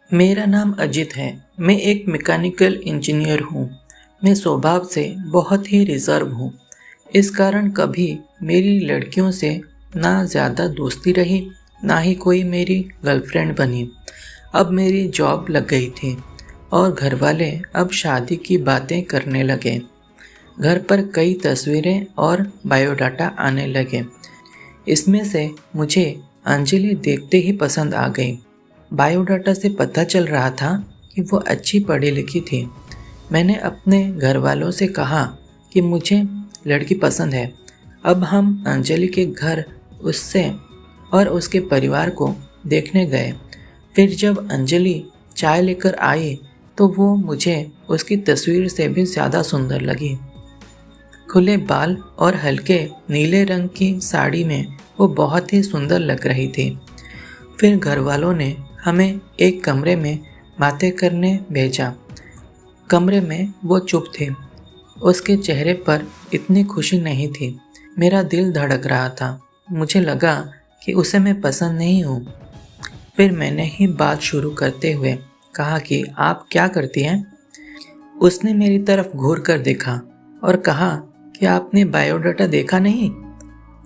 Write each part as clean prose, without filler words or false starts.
मेरा नाम अजित है। मैं एक मैकेनिकल इंजीनियर हूँ। मैं स्वभाव से बहुत ही रिजर्व हूँ। इस कारण कभी मेरी लड़कियों से ना ज़्यादा दोस्ती रही, ना ही कोई मेरी गर्लफ्रेंड बनी। अब मेरी जॉब लग गई थी और घर वाले अब शादी की बातें करने लगे। घर पर कई तस्वीरें और बायोडाटा आने लगे। इसमें से मुझे अंजलि देखते ही पसंद आ गई। बायोडाटा से पता चल रहा था कि वो अच्छी पढ़ी लिखी थी। मैंने अपने घर वालों से कहा कि मुझे लड़की पसंद है। अब हम अंजलि के घर उससे और उसके परिवार को देखने गए। फिर जब अंजलि चाय लेकर आई तो वो मुझे उसकी तस्वीर से भी ज़्यादा सुंदर लगी। खुले बाल और हल्के नीले रंग की साड़ी में वो बहुत ही सुंदर लग रही थी। फिर घर वालों ने हमें एक कमरे में बातें करने भेजा। कमरे में वो चुप थी। उसके चेहरे पर इतनी खुशी नहीं थी। मेरा दिल धड़क रहा था। मुझे लगा कि उसे मैं पसंद नहीं हूँ। फिर मैंने ही बात शुरू करते हुए कहा कि आप क्या करती हैं? उसने मेरी तरफ घूर कर देखा और कहा कि आपने बायोडाटा देखा नहीं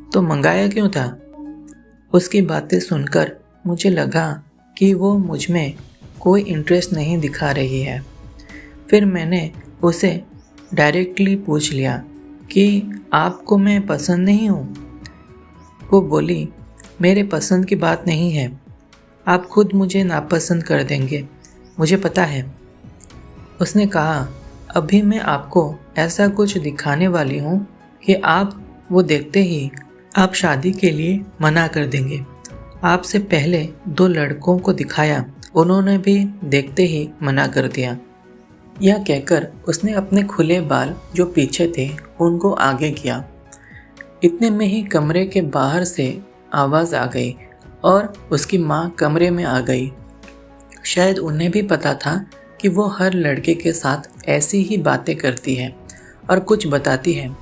तो मंगाया क्यों था? उसकी बातें सुनकर मुझे लगा कि वो मुझ में कोई इंटरेस्ट नहीं दिखा रही है। फिर मैंने उसे डायरेक्टली पूछ लिया कि आपको मैं पसंद नहीं हूँ। वो बोली, मेरे पसंद की बात नहीं है। आप खुद मुझे नापसंद कर देंगे, मुझे पता है। उसने कहा, अभी मैं आपको ऐसा कुछ दिखाने वाली हूँ कि आप वो देखते ही आप शादी के लिए मना कर देंगे। आपसे पहले 2 लड़कों को दिखाया, उन्होंने भी देखते ही मना कर दिया। यह कहकर उसने अपने खुले बाल जो पीछे थे उनको आगे किया। इतने में ही कमरे के बाहर से आवाज़ आ गई और उसकी माँ कमरे में आ गई। शायद उन्हें भी पता था कि वो हर लड़के के साथ ऐसी ही बातें करती है और कुछ बताती है।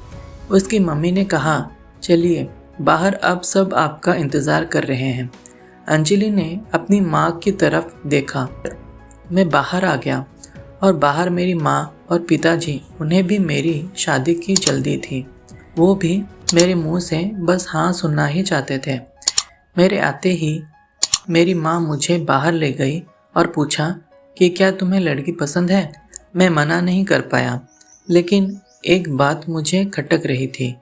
उसकी मम्मी ने कहा, चलिए बाहर, अब सब आपका इंतज़ार कर रहे हैं। अंजलि ने अपनी माँ की तरफ देखा। मैं बाहर आ गया और बाहर मेरी माँ और पिताजी, उन्हें भी मेरी शादी की जल्दी थी। वो भी मेरे मुंह से बस हाँ सुनना ही चाहते थे। मेरे आते ही मेरी माँ मुझे बाहर ले गई और पूछा कि क्या तुम्हें लड़की पसंद है? मैं मना नहीं कर पाया, लेकिन एक बात मुझे खटक रही थी।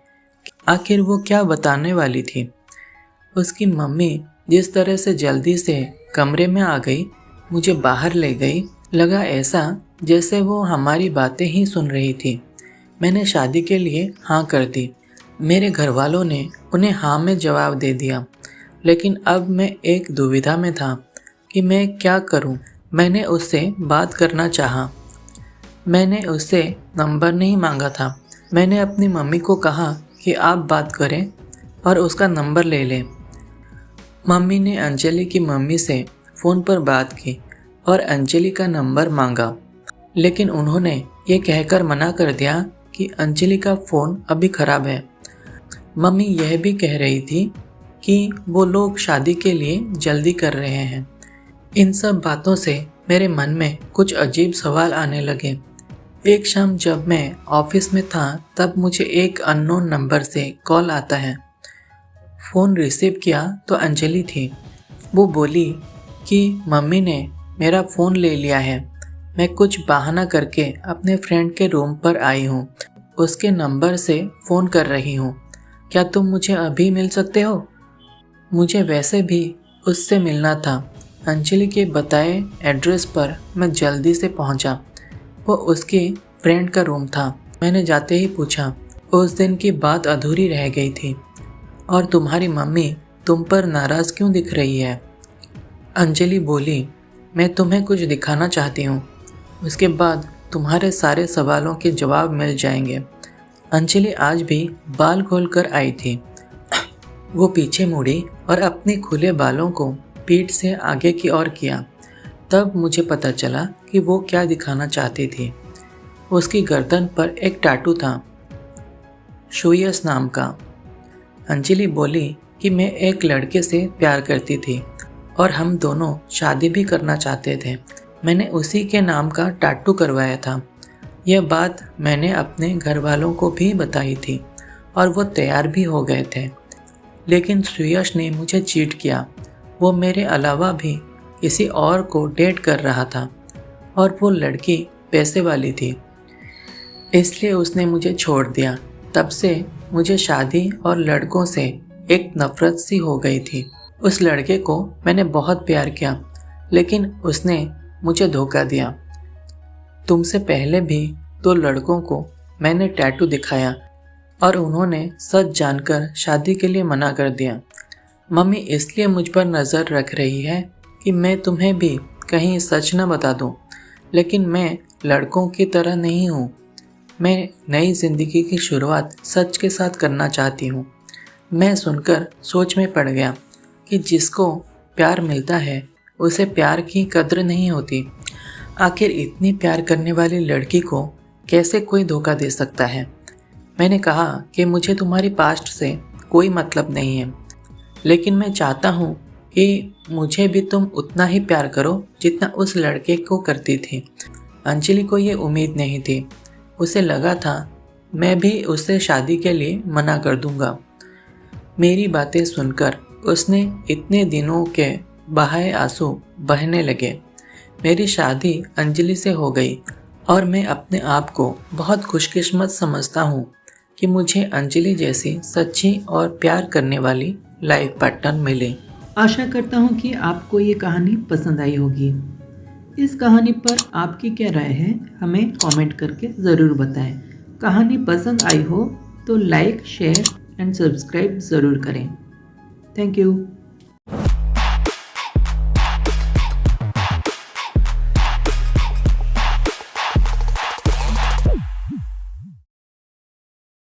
आखिर वो क्या बताने वाली थी? उसकी मम्मी जिस तरह से जल्दी से कमरे में आ गई, मुझे बाहर ले गई, लगा ऐसा जैसे वो हमारी बातें ही सुन रही थी। मैंने शादी के लिए हाँ कर दी। मेरे घर वालों ने उन्हें हाँ में जवाब दे दिया, लेकिन अब मैं एक दुविधा में था कि मैं क्या करूं। मैंने उससे बात करना चाहा। मैंने उससे नंबर नहीं मांगा था। मैंने अपनी मम्मी को कहा कि आप बात करें और उसका नंबर ले लें। मम्मी ने अंजलि की मम्मी से फ़ोन पर बात की और अंजलि का नंबर मांगा, लेकिन उन्होंने ये कहकर मना कर दिया कि अंजलि का फ़ोन अभी ख़राब है। मम्मी यह भी कह रही थी कि वो लोग शादी के लिए जल्दी कर रहे हैं। इन सब बातों से मेरे मन में कुछ अजीब सवाल आने लगे। एक शाम जब मैं ऑफिस में था तब मुझे एक अननोन नंबर से कॉल आता है। फ़ोन रिसीव किया तो अंजलि थी। वो बोली कि मम्मी ने मेरा फ़ोन ले लिया है। मैं कुछ बहाना करके अपने फ्रेंड के रूम पर आई हूँ। उसके नंबर से फ़ोन कर रही हूँ। क्या तुम मुझे अभी मिल सकते हो? मुझे वैसे भी उससे मिलना था। अंजलि के बताए एड्रेस पर मैं जल्दी से पहुँचा। वो उसकी फ्रेंड का रूम था। मैंने जाते ही पूछा, उस दिन की बात अधूरी रह गई थी और तुम्हारी मम्मी तुम पर नाराज़ क्यों दिख रही है? अंजलि बोली, मैं तुम्हें कुछ दिखाना चाहती हूँ, उसके बाद तुम्हारे सारे सवालों के जवाब मिल जाएंगे। अंजलि आज भी बाल खोल कर आई थी। वो पीछे मुड़ी और अपने खुले बालों को पीठ से आगे की ओर किया। तब मुझे पता चला कि वो क्या दिखाना चाहती थी। उसकी गर्दन पर एक टैटू था, शोयस नाम का। अंजलि बोली कि मैं एक लड़के से प्यार करती थी और हम दोनों शादी भी करना चाहते थे। मैंने उसी के नाम का टैटू करवाया था। यह बात मैंने अपने घर वालों को भी बताई थी और वो तैयार भी हो गए थे। लेकिन सुयश ने मुझे चीट किया। वो मेरे अलावा भी किसी और को डेट कर रहा था और वो लड़की पैसे वाली थी, इसलिए उसने मुझे छोड़ दिया। तब से मुझे शादी और लड़कों से एक नफरत सी हो गई थी। उस लड़के को मैंने बहुत प्यार किया, लेकिन उसने मुझे धोखा दिया। तुमसे पहले भी 2 लड़कों को मैंने टैटू दिखाया और उन्होंने सच जानकर शादी के लिए मना कर दिया। मम्मी इसलिए मुझ पर नज़र रख रही है कि मैं तुम्हें भी कहीं सच न बता दूं। लेकिन मैं लड़कों की तरह नहीं हूँ। मैं नई ज़िंदगी की शुरुआत सच के साथ करना चाहती हूँ। मैं सुनकर सोच में पड़ गया कि जिसको प्यार मिलता है उसे प्यार की कद्र नहीं होती। आखिर इतनी प्यार करने वाली लड़की को कैसे कोई धोखा दे सकता है। मैंने कहा कि मुझे तुम्हारी पास्ट से कोई मतलब नहीं है, लेकिन मैं चाहता हूँ कि मुझे भी तुम उतना ही प्यार करो जितना उस लड़के को करती थी। अंजलि को ये उम्मीद नहीं थी। उसे लगा था मैं भी उससे शादी के लिए मना कर दूंगा। मेरी बातें सुनकर उसने इतने दिनों के बहाए आंसू बहने लगे। मेरी शादी अंजलि से हो गई और मैं अपने आप को बहुत खुशकिस्मत समझता हूँ कि मुझे अंजलि जैसी सच्ची और प्यार करने वाली लाइफ पार्टनर मिले। आशा करता हूँ कि आपको ये कहानी पसंद आई होगी। इस कहानी पर आपकी क्या राय है हमें कमेंट करके ज़रूर बताएं। कहानी पसंद आई हो तो लाइक, शेयर एंड सब्सक्राइब ज़रूर करें। Thank you.